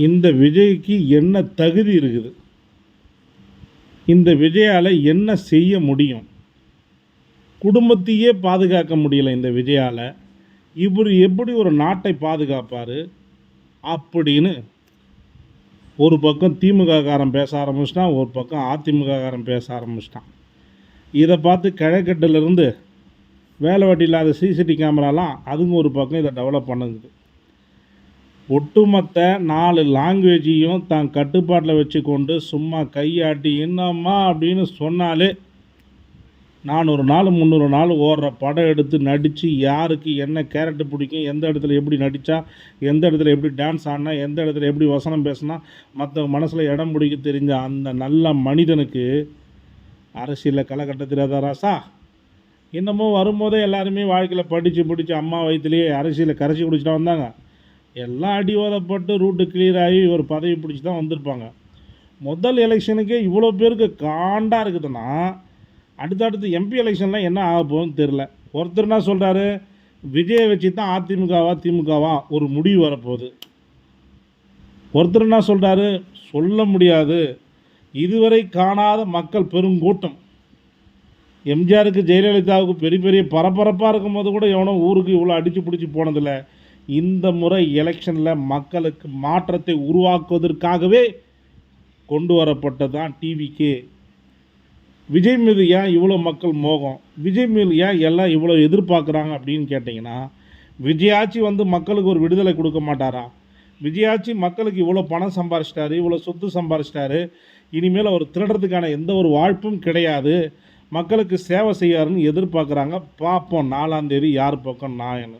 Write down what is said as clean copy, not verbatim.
இந்த விஜய்க்கு என்ன தகுதி இருக்குது, இந்த விஜயால் என்ன செய்ய முடியும், குடும்பத்தையே பாதுகாக்க முடியல இந்த விஜயால், இவர் எப்படி ஒரு நாட்டை பாதுகாப்பார் அப்படின்னு ஒரு பக்கம் திமுககாரன் பேச ஆரம்பிச்சிட்டான், ஒரு பக்கம் அதிமுககாரன் பேச ஆரம்பிச்சிட்டான். இதை பார்த்து கிழக்கட்டிலிருந்து வேலை வெட்டி இல்லாத சிசிடி கேமராலாம் அதுங்க ஒரு பக்கம் இதை டெவலப் பண்ணுது. ஒட்டுமொத்த 4 லாங்குவேஜையும் தான் கட்டுப்பாட்டில் வச்சு கொண்டு சும்மா கையாட்டி என்னம்மா அப்படின்னு சொன்னாலே 400 நாள் 300 நாள் ஓடுற படம் எடுத்து நடித்து யாருக்கு என்ன கேரக்டர் பிடிக்கும், எந்த இடத்துல எப்படி நடித்தா, எந்த இடத்துல எப்படி டான்ஸ் ஆடினா, எந்த இடத்துல எப்படி வசனம் பேசினா மற்ற மனசில் இடம் பிடிக்க தெரிஞ்ச அந்த நல்ல மனிதனுக்கு அரசியலில் களை கட்ட தெரியாதா ராசா? இன்னமும் வரும்போதே எல்லாருமே வாழ்க்கையில் படித்து அம்மா வயிற்றுலேயே அரசியலை கரைச்சி குடிச்சிட்டா வந்தாங்க. எல்லாம் அடி ஓதப்பட்டு ரூட்டு கிளியர் ஆகி ஒரு பதவி பிடிச்சி தான் வந்திருப்பாங்க. முதல் எலெக்ஷனுக்கே இவ்வளோ பேருக்கு காண்டாக இருக்குதுன்னா அடுத்தடுத்து எம்பி எலெக்ஷன்லாம் என்ன ஆக போகுதுன்னு தெரில. ஒருத்தர் என்ன சொல்கிறாரு, விஜயை வச்சு தான் அதிமுகவா திமுகவா ஒரு முடிவு வரப்போகுது. ஒருத்தர் என்ன சொல்கிறாரு, சொல்ல முடியாது, இதுவரை காணாத மக்கள் பெருங்கூட்டம். எம்ஜிஆருக்கு ஜெயலலிதாவுக்கு பெரிய பெரிய பரபரப்பாக இருக்கும்போது கூட எவனோ ஊருக்கு இவ்வளோ அடித்து பிடிச்சி போனதில்லை. இந்த முறை எலெக்ஷனில் மக்களுக்கு மாற்றத்தை உருவாக்குவதற்காகவே கொண்டு வரப்பட்டதான் டிவிக்கே. விஜய் மீது ஏன் இவ்வளோ மக்கள் மோகம், விஜய் மீது ஏன் எல்லாம் இவ்வளோ எதிர்பார்க்குறாங்க அப்படின்னு கேட்டிங்கன்னா, விஜயாச்சி வந்து மக்களுக்கு ஒரு விடுதலை கொடுக்க மாட்டாரா? விஜயாச்சி மக்களுக்கு இவ்வளோ பணம் சம்பாரிச்சிட்டாரு, இவ்வளோ சொத்து சம்பாரிச்சிட்டாரு, இனிமேல் அவர் திருடுறதுக்கான எந்த ஒரு வாய்ப்பும் கிடையாது, மக்களுக்கு சேவை செய்யாருன்னு எதிர்பார்க்குறாங்க. பார்ப்போம் 4ஆம் தேதி யார் பக்கம் நாயன்னு.